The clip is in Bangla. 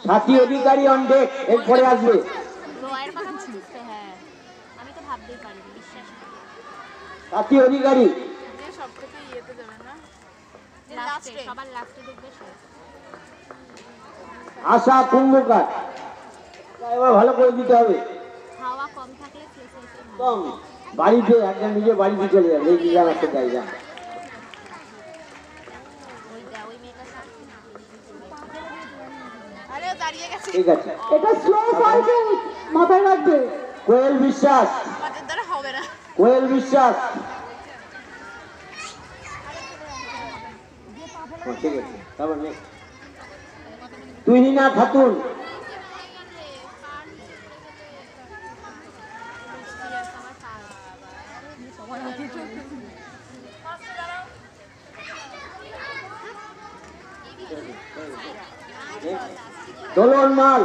সাথী অধিকারী অন ডেক, এরপরে আসবে সাথী অধিকারী। আশা কুম্ভকার, এবার ভালো করে দিতে হবে। কম বাড়িতে একদম নিজে বাড়িতে চলে যাবে, এই জায়গা একটা জায়গা। ঠিক আছে, এটা স্লো সার্কেল, মাথায় রাখবে। কোয়েল বিশ্বাস, কোয়েল বিশ্বাস। ঠিক আছে, তারপর নেক্সট তুহিনা খাতুন। দোলন মাল।